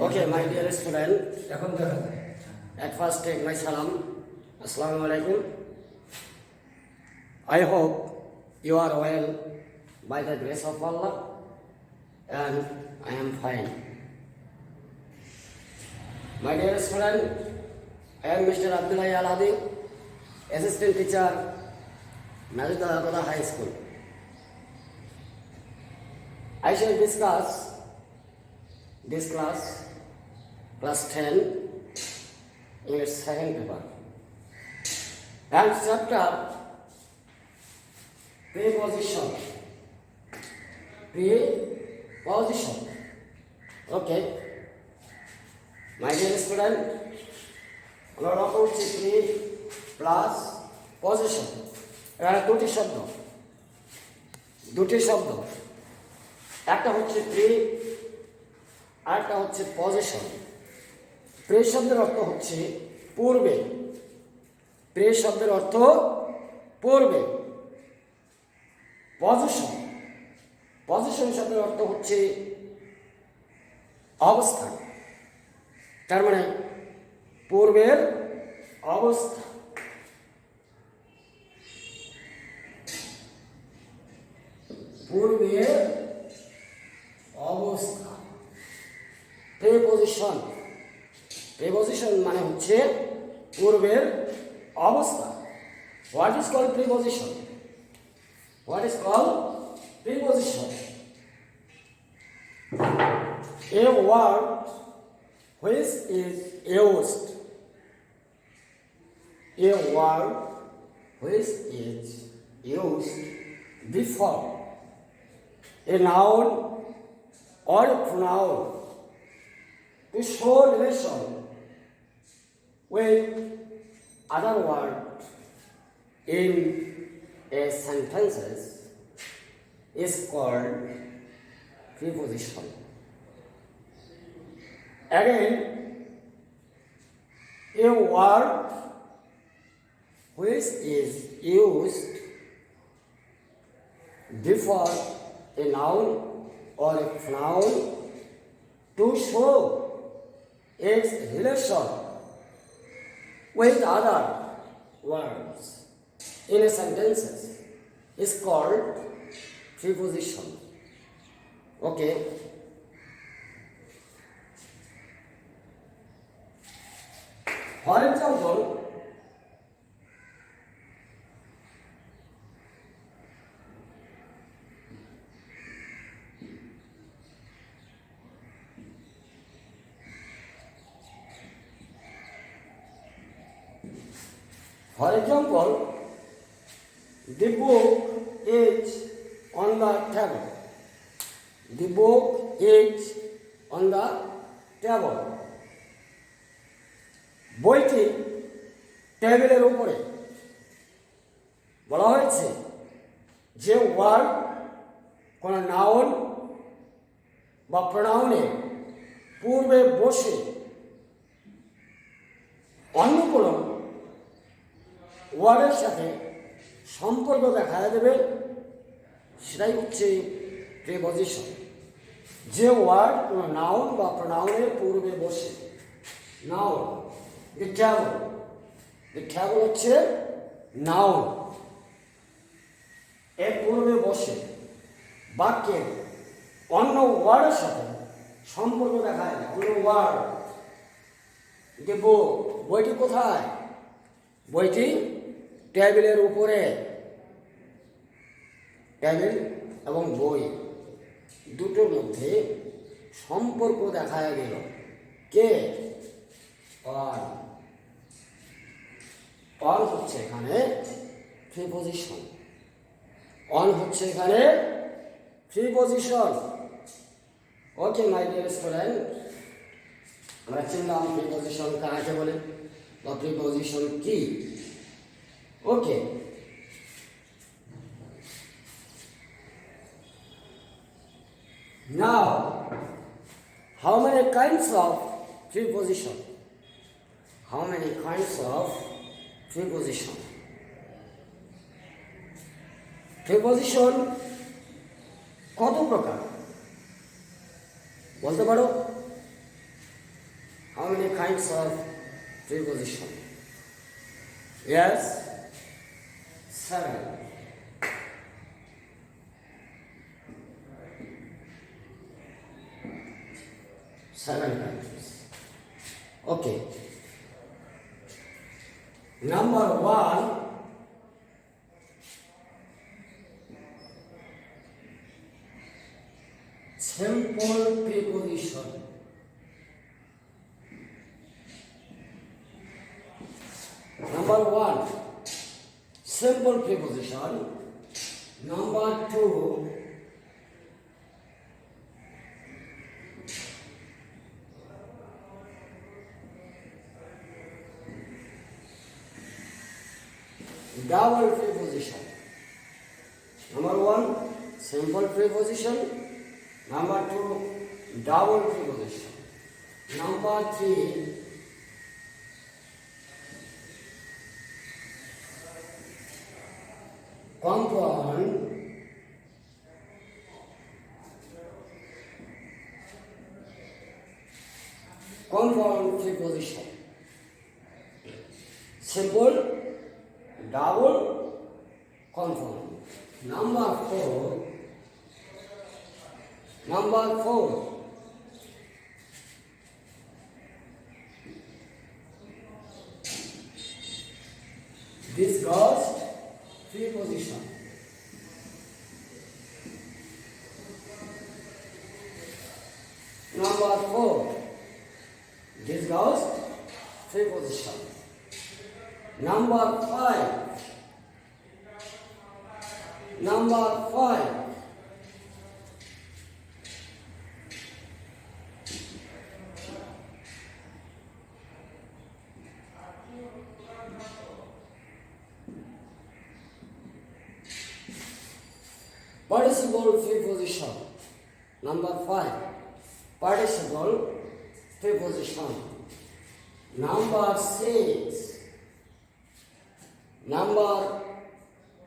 Okay, my dear student, at first take my salam. Assalamu alaikum. I hope you are well by the grace of Allah, and I am fine. My dear student, I am Mr. Abdullah Aladi, assistant teacher, Najda High School. I shall discuss this class 10, in its second paper. And chapter preposition. Preposition. Okay. My dear student, আমরা লক্ষ্য করছি pre plus position. এখানে দুটি শব্দ একটা হচ্ছে pre আর একটা হচ্ছে পজিশন। প্রি শব্দের অর্থ হচ্ছে পূর্বে। প্রি শব্দের অর্থ পূর্বে। পজিশন শব্দের অর্থ হচ্ছে অবস্থান। তার মানে পূর্বের অবস্থা। পূর্বের অবস্থা। প্রিপজিশন মানে হচ্ছে পূর্বের অবস্থা। What is called preposition? A word which is used. A word which is used before a noun or a pronoun to show relation with other words in a sentences is called preposition. Again, a word which is used before a noun or a pronoun to show its relation with other words in a sentences is called preposition. Okay. For example, the book is on the table. The book is on the table. বইটি টেবিলের উপরে। বলা হয়েছে যে word কোন noun বা প্রোনাউনের পূর্বে বসে অন্য কোনো ওয়ার্ডের সাথে সম্পর্ক দেখা দেবে, সেটাই হচ্ছে প্রিপজিশন। যে ওয়ার্ড কোনো নাউন বা প্রোনাউনের পূর্বে বসে। নাউন, the table হচ্ছে নাউন। এর পূর্বে বসে বাক্যের অন্য ওয়ার্ডের সাথে সম্পর্ক দেখা যায়। অন্য ওয়ার্ড, the book, বইটি কোথায়? বইটি টেবিলের উপরে। টেবিল এবং বই দুটোর মধ্যে সম্পর্ক দেখা গেল। কে? অন হচ্ছে এখানে preposition. Okay my dear student, আমরা চিনলাম প্রিপজিশন কাকে বলে বা প্রিপজিশন কি। ওকে, now how many kinds of preposition? Preposition কত প্রকার বলতে পারো? how many kinds of preposition? Yes, 7. Seven countries. Okay. Number 1, simple preposition. Number 1, simple preposition. Number 2, double preposition. Number 1, simple preposition. Number 2, double preposition. Number 3, compound preposition. Simple, double, compound. Number 4, disgust preposition. Number 4, disgust preposition. Number 5, participle preposition. Number 5, participle preposition. Number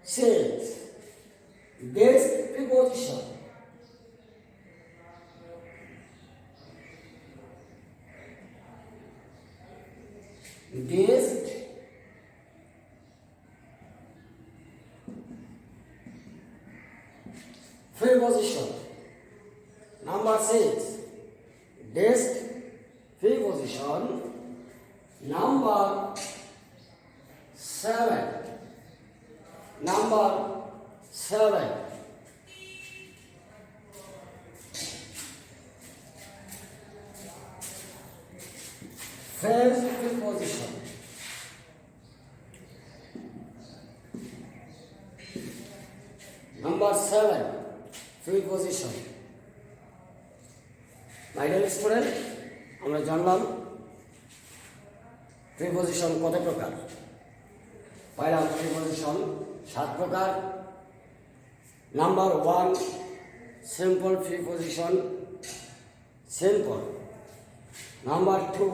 6, guest preposition. Guest preposition. Number 6, desk preposition. Number 7, phrase preposition. Number 7, preposition. My dear student, আমরা জানলাম preposition কত প্রকার। পয়লা preposition 7 প্রকার। Number 1, simple preposition, simple. Number 2,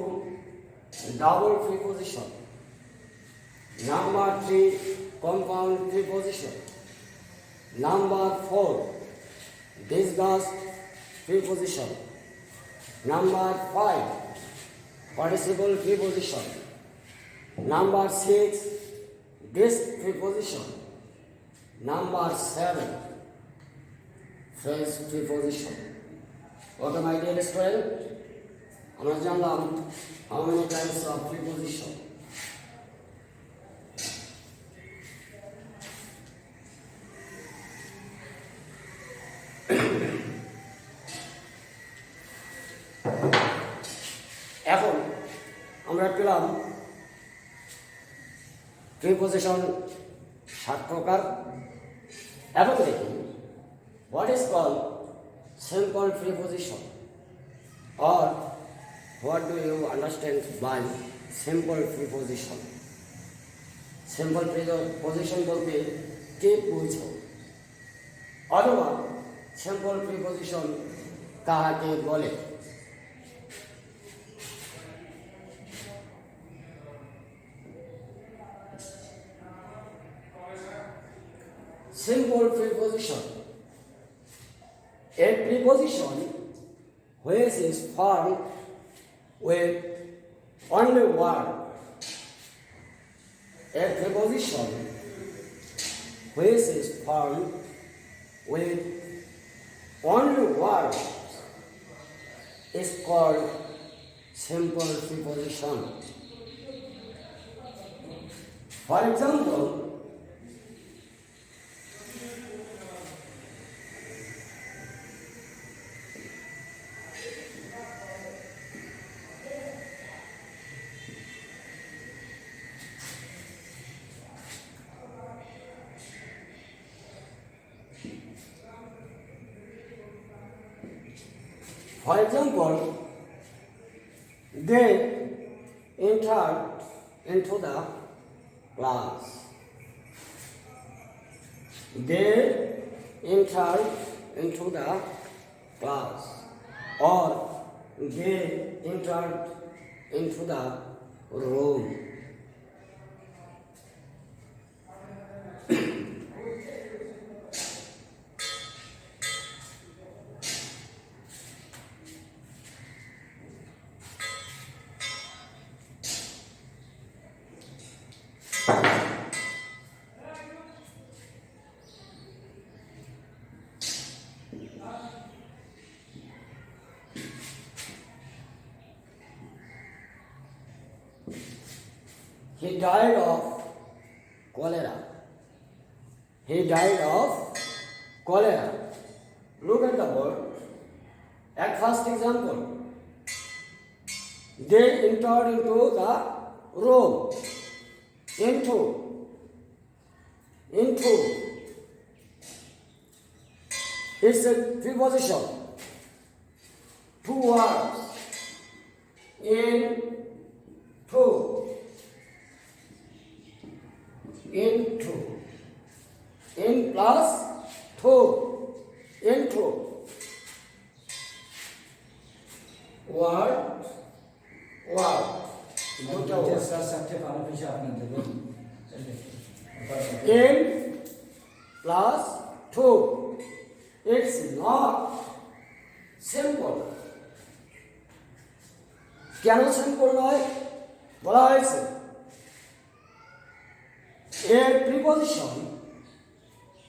double preposition. Number 3, compound preposition. Number 4, disgust preposition. Number 5, participle preposition. Number 6, desk preposition. Number 7, phrase preposition. Okay, my dear student, আমরা জানলাম how many kinds of preposition. এখন আমরা পেলাম preposition 7 প্রকার। এখন দেখি what is called simple preposition, or what do you understand by simple preposition? Simple preposition বলতে কে বুঝো, অথবা simple preposition কাহাকে বলে। Simple preposition, a preposition which is formed with only word, a preposition which is formed with only word is called simple preposition. For example, they entered into the class. They entered into the class, or they entered into the room. He died of cholera. He died of cholera. Look at the word. At first example, they entered into the room. Into. It's a preposition. Two words. Into. In plus to. Into. Word. In plus to. It's not simple. কেন simple নয় বলা হয়েছে? A preposition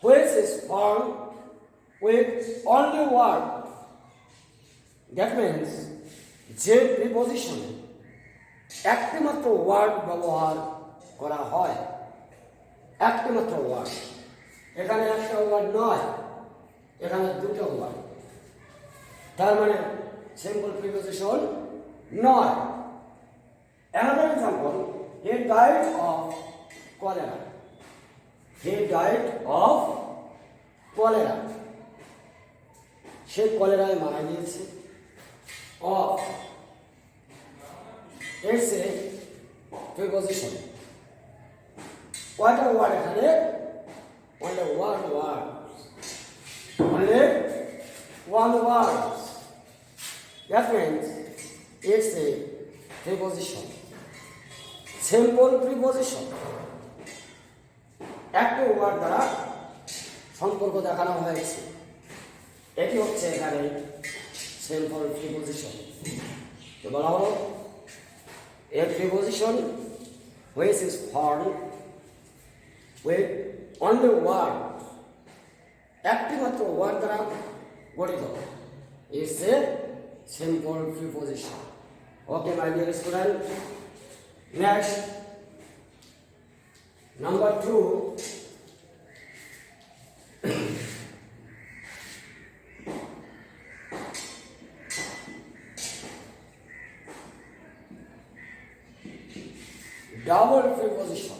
which is formed with only word. That means যে preposition একটি মাত্র word ব্যবহার করা হয়, একটি মাত্র ওয়ার্ড, এখানে একটা ওয়ার্ড নয়, এখানে দুটো ওয়ার্ড, তার মানে সিম্পল প্রিপজিশন নয়। Another example, he died of cholera. He died of cholera. সে কলেরায় মারা গিয়েছে। Of, it's a preposition. কয়টা ওয়ার্ড এখানে? Only one word. Only one word. That means it's a preposition. Simple preposition. একটি word দ্বারা সম্পর্ক দেখানো হয়েছে, এটি হচ্ছে এখানে সিম্পল প্রিপোজিশন। তো বলা হলো a preposition which is formed with only word, একটি মাত্র ওয়ার্ড দ্বারা গঠিত, is a simple preposition. Okay, my dear student. Next, number 2. Double preposition.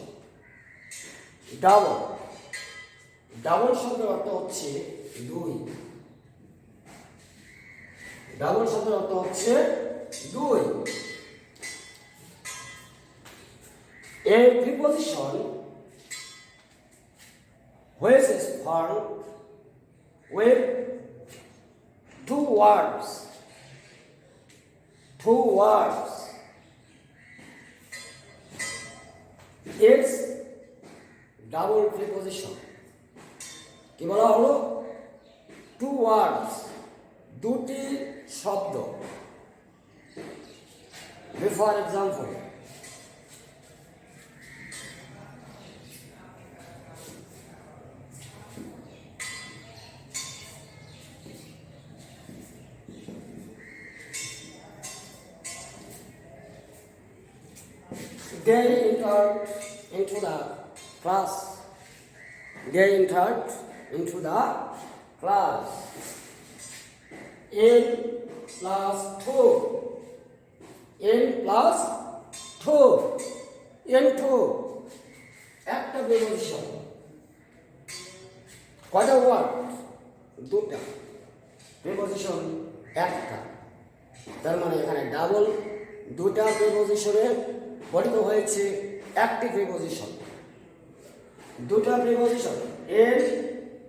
Double শব্দের অর্থ হচ্ছে দুই। ডাবল শব্দের অর্থ হচ্ছে দুই। A preposition which is formed with two words. It's double preposition. কি বলা হলো? Two words, দুটি শব্দ। For example, they entered into the class. They entered into the class. In plus 2. In plus 2. Into একটা প্রিপজিশন কয়টা word দুটা preposition একটা তার মানে এখানে ডাবল দুটা প্রিপজিশনে গঠিত হয়েছে একটি প্রিপজিশন দুটা প্রিপজিশন in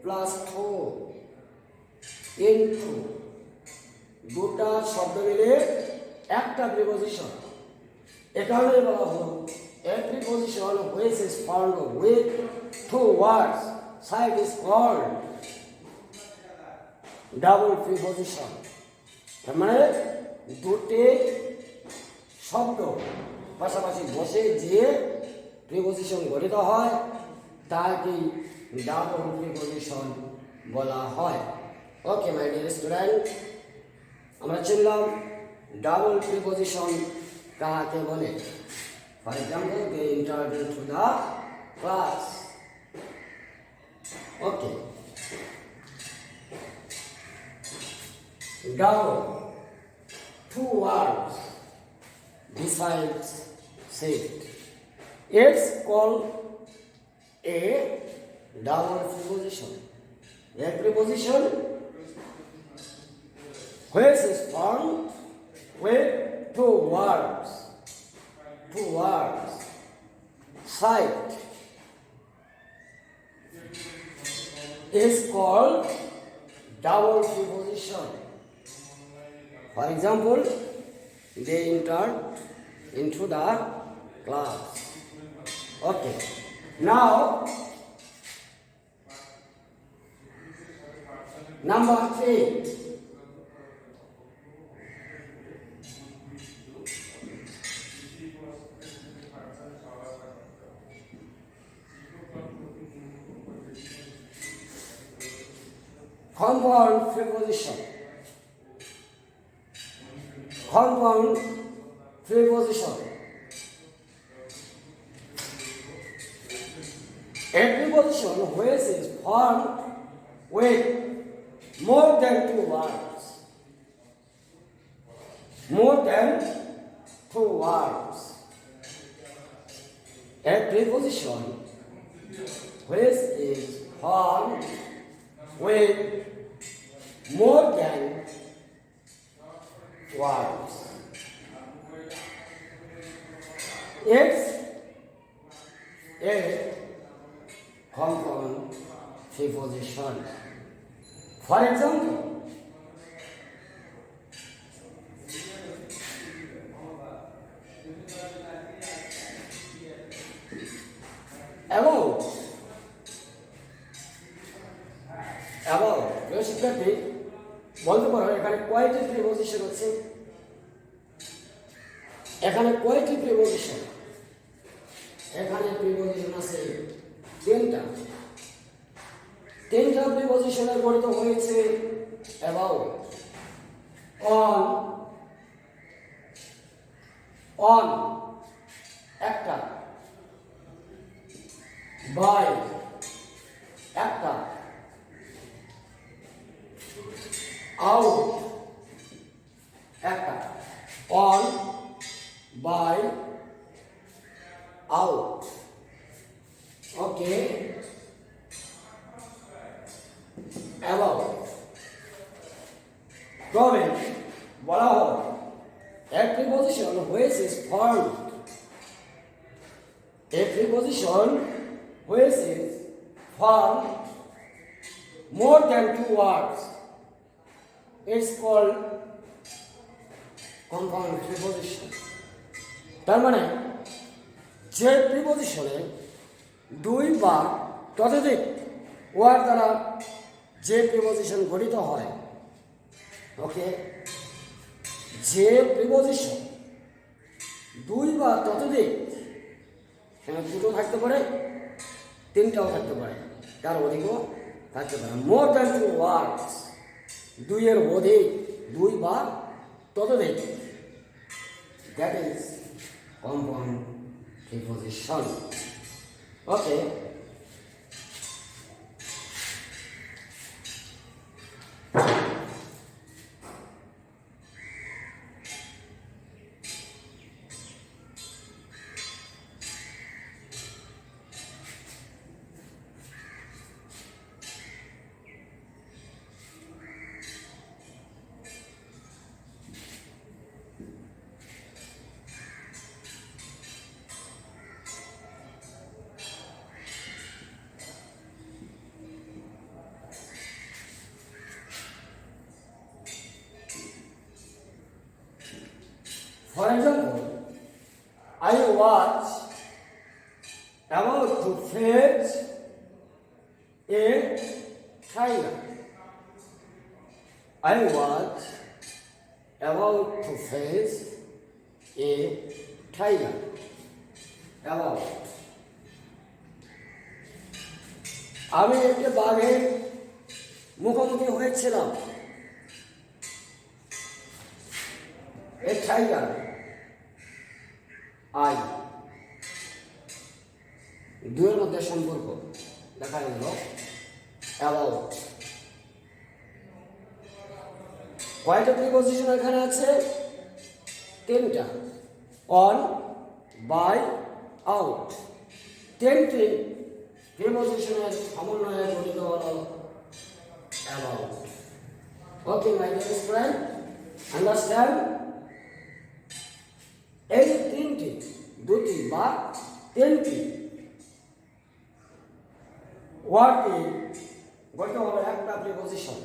plus 2 into দুটা শব্দ মিলে একটা প্রিপজিশন এ কারণে বলা হলো a preposition which is found with two words side is called double preposition তার মানে দুটি শব্দ পাশাপাশি বসে যে প্রিপজিশন গঠিত হয় তাকে ডাবল প্রিপজিশন বলা হয় ওকে মাই ডিয়ার স্টুডেন্ট আমরা চিনলাম ডাবল প্রিপজিশন কাকে বলে for example they entered into the class okay double two words besides said it's called a double preposition a preposition which is formed with two words side is called double preposition for example they entered into the class okay now number 3 compound preposition compound preposition a preposition which is formed with more than two words a preposition which is formed with more than words it's a compound preposition for example about শিক্ষার্থী বলতে পারো এখানে কয়টি preposition আছে এখানে কয়টি preposition এখানে preposition আছে তিনটা প্রিপজিশনে গঠিত হয়েছে about on একটা by একটা out একটা on by out okay about comment বলা হয় a preposition which is formed more than two words it's called compound preposition তার মানে যে প্রিপজিশনে দুই বা ততোধিক ওয়ার্ড দ্বারা যে প্রিপজিশন গঠিত হয় ওকে যে প্রিপজিশন দুই বা ততোধিক, এখানে দুটো থাকতে পারে, তিনটাও থাকতে পারে, তার অধিকও থাকতে পারে। মোর দ্যান টু ওয়ার্ডস, দুইয়ের অধিক, দুই বা ততোধিক, that is compound preposition. Okay, for example, I was about to fetch a tiger. I was about to fetch a tiger. About. আমি একটি বাঘের মুখোমুখি হয়েছিলাম। এ টাইগার, আই, দুয়ের মধ্যে সম্পর্ক দেখা গেল অ্যাবাউট। কয়টা প্রিপোজিশন এখানে আছে? তিনটা। অন, বাই, আউট, তিনটি প্রিপোজিশনের সমন্বয়ে গঠিত হল about. Okay my dear friend, understand? এই তিনটি, দুটি বা তিনটি ওয়ার্ডে গঠিত হবে একটা preposition.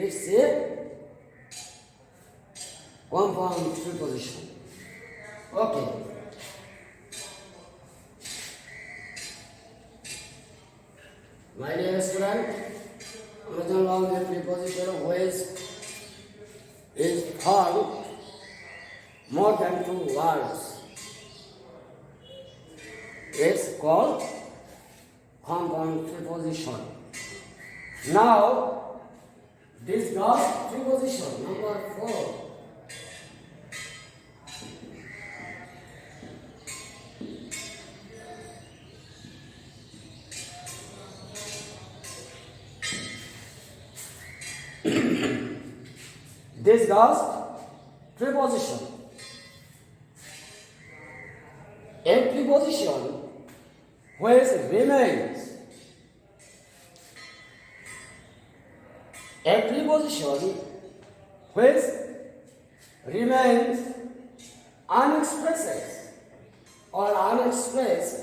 It's a compound preposition. Okay, my dear student, আমরা জানলাম যে preposition which is found more than two words. It's called compound preposition. Now, discuss preposition number 4. Discuss preposition. A preposition which remains. A preposition which remains unexpressed or unexpressed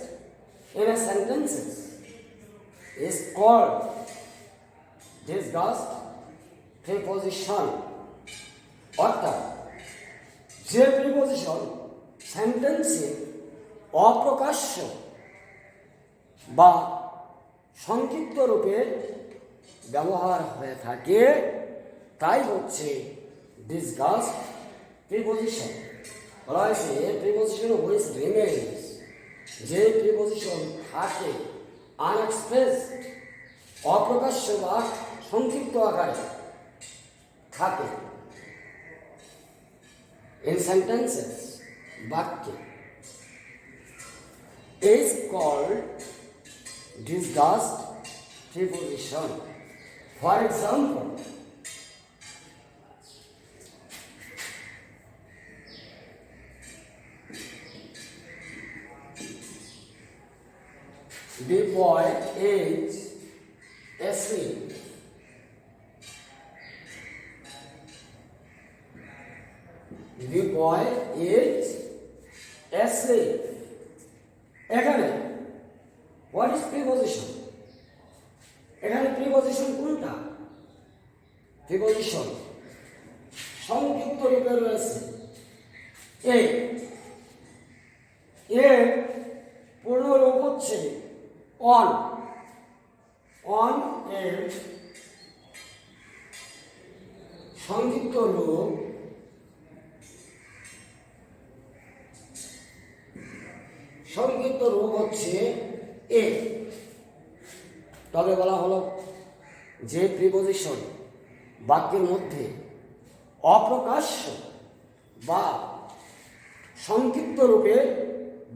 in a sentence is called discussed preposition. অর্থাৎ যে preposition সেন্টেন্সে অপ্রকাশ্য বা সংক্ষিপ্ত রূপে ব্যবহার হয়ে থাকে তাই হচ্ছে ডিসকাসড প্রিপোজিশন। বলা হয়েছে প্রিপোজিশন হুইচ রিমেইনস, যে প্রিপোজিশন থাকে আনএক্সপ্রেসড, অপ্রকাশ্য বা সংক্ষিপ্ত আকারে থাকে in sentences, বাক্যে, is called discussed preposition. For example, the boy is asleep. The boy is asleep. এখানে what is preposition? এখানে preposition কোনটা? preposition সংক্ষিপ্ত রূপে রয়েছে এ। এর পূর্ণ রূপ হচ্ছে on. on এর সংক্ষিপ্ত রূপ সংক্ষিপ্ত রূপ হচ্ছে এ। তবে বলা হলো যে প্রিপোজিশন বাক্যের মধ্যে অপ্রকাশ্য বা সংক্ষিপ্ত রূপে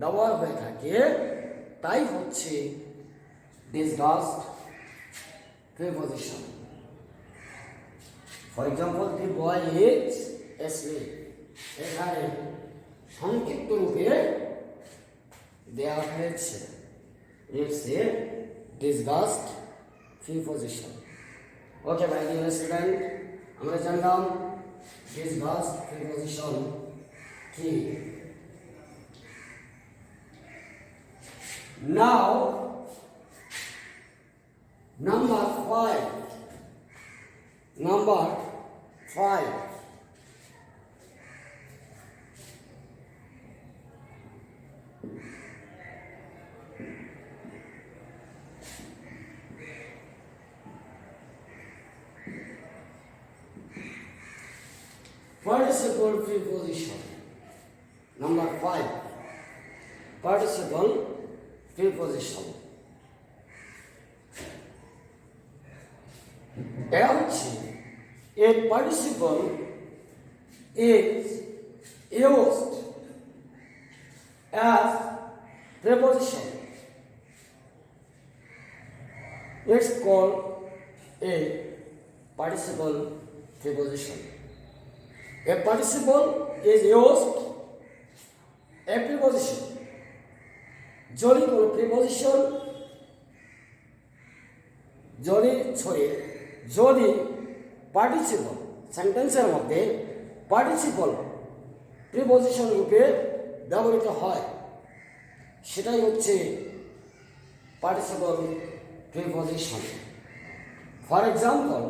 ব্যবহার হয়ে থাকে তাই হচ্ছে disguised preposition. For example, the boy is asleep. এখানে সংক্ষিপ্ত রূপে দেওয়া হয়েছে it's a disguised preposition. Okay, my dear student, আমরা জানলাম disguised preposition কি। Now, number 5. Number 5. Participle preposition. Number 5. Participle preposition. এরা হচ্ছে a participle is used as preposition. It's called a participle preposition. A participle is used a preposition. যদি কোনো preposition যদি participle সেন্টেন্সের মধ্যে পার্টিসিপল প্রিপোজিশন রূপে ব্যবহৃত হয় সেটাই হচ্ছে participle preposition. For example,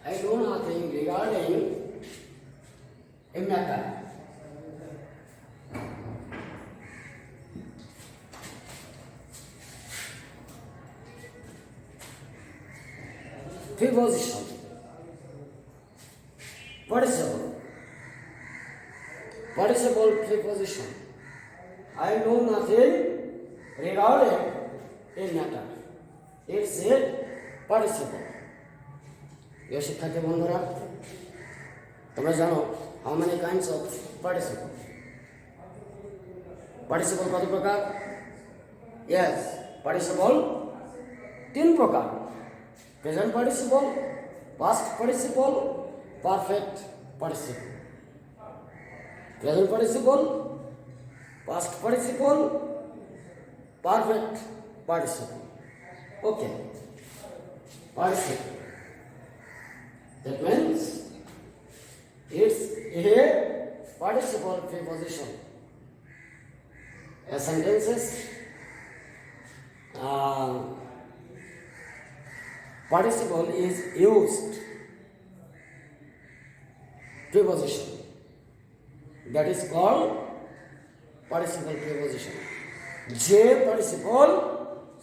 I know nothing regarding a matter. Preposition. Participle preposition. I know nothing regarding a matter. It's a participle. প্রিয় শিক্ষার্থী বন্ধুরা, তোমরা জানো how many kinds of participle? Participle কত প্রকার? Yes, participle 3 প্রকার: present participle, past participle, perfect participle. Present participle, past participle, perfect participle. Okay, participle, that means it's a participle preposition. A sentences participle is used preposition, that is called participle preposition. যে participle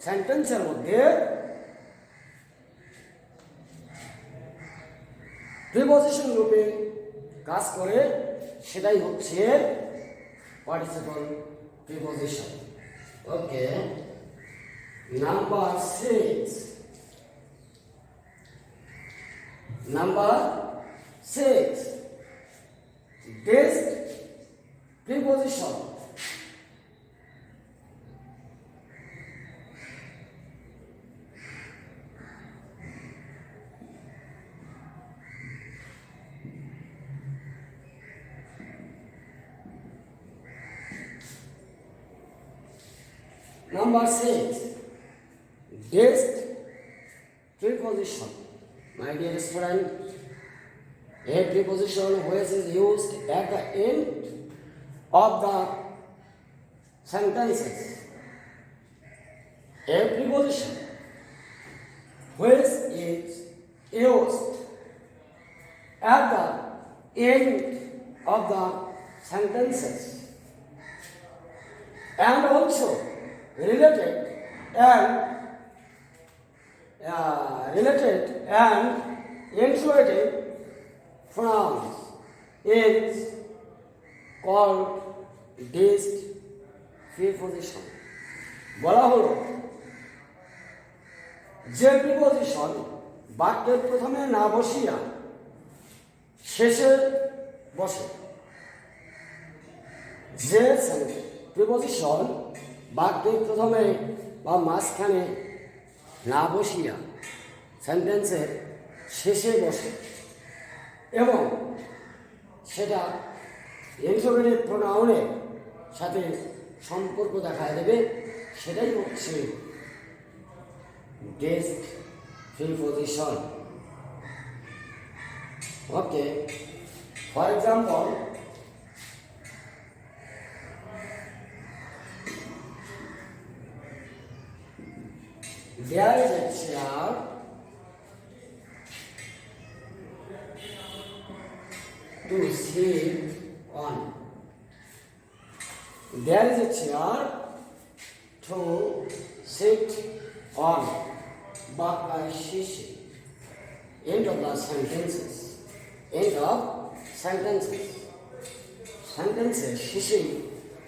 সেন্টেন্সের মধ্যে preposition রূপে কাজ করে সেটাই হচ্ছে participle preposition. Okay, number 6. Number 6. This preposition. Number 6. This preposition. My dear student, a preposition which is used at the end of the sentences. A preposition which is used at the end of the sentences and also related and infinitive pronouns is called disc preposition. বলা হলো যে preposition বাক্যের প্রথমে না বসিয়া শেষে বসে, যে প্রিপোজিশন বাক্যের প্রথমে বা মাঝখানে না বসিয়া সেন্টেন্সের শেষে বসে এবং সেটা ইনফিনিটিভ প্রোনাউনের সাথে সম্পর্ক দেখায় দেবে, সেটাই হচ্ছে ডিস্ক preposition. Okay, for example, there is a chair to sit on. There is a chair to sit on. বাক্য শেষে, end of the sentences. End of sentences. সেন্টেন্সের শেষে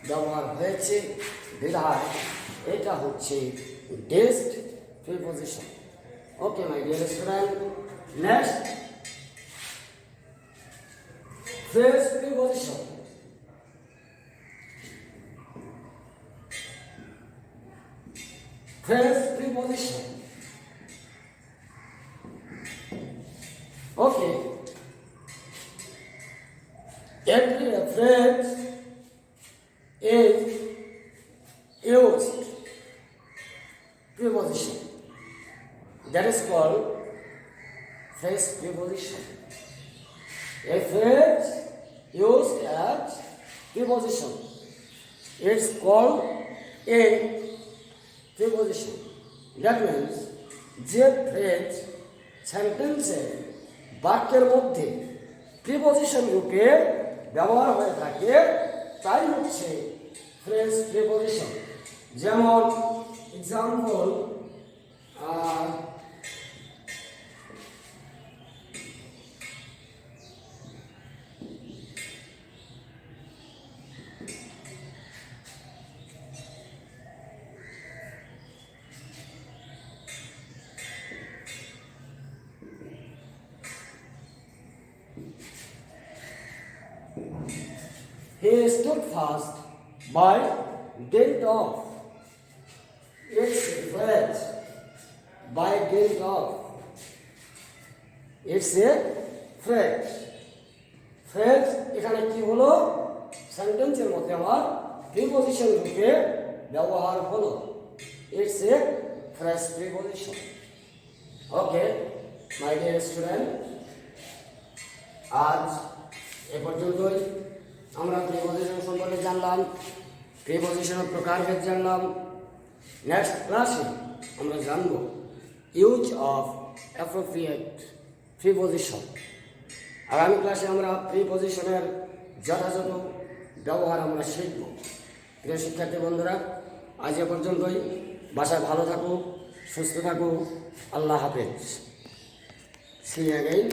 ব্যবহার হয়েছে বিধায় এটা হচ্ছে disk preposition. Okay, my dear student. Next, phrase preposition. Phrase preposition. Okay. Every phrase is used preposition. That is called phrase preposition. A phrase used as preposition, it's called a preposition. That means যে phrase সেন্টেন্সের বাক্যের মধ্যে preposition রূপে ব্যবহার হয়ে থাকে তাই হচ্ছে ফ্রেজ প্রিপোজিশন। যেমন example, he stood fast by dint of. It's a phrase, by dint of. It's a phrase. Phrase এখানে কি হলো, সেন্টেন্সের মধ্যে আমার প্রিপোজিশন রূপে ব্যবহার হলো। It's a phrase preposition. Okay, my dear student, আজ এ পর্যন্তই আমরা প্রিপোজিশন সম্পর্কে জানলাম, প্রিপোজিশনের প্রকারভেদ জানলাম। নেক্সট ক্লাসে আমরা জানব ইউজ অফ অ্যাপ্রোপ্রিয়েট প্রিপোজিশন। আগামী ক্লাসে আমরা প্রিপোজিশনের যথাযথ ব্যবহার আমরা শিখব। প্রিয় শিক্ষার্থী বন্ধুরা, আজ এ পর্যন্তই। বাসায় ভালো থাকো, সুস্থ থাকো। আল্লাহ হাফেজ। See again.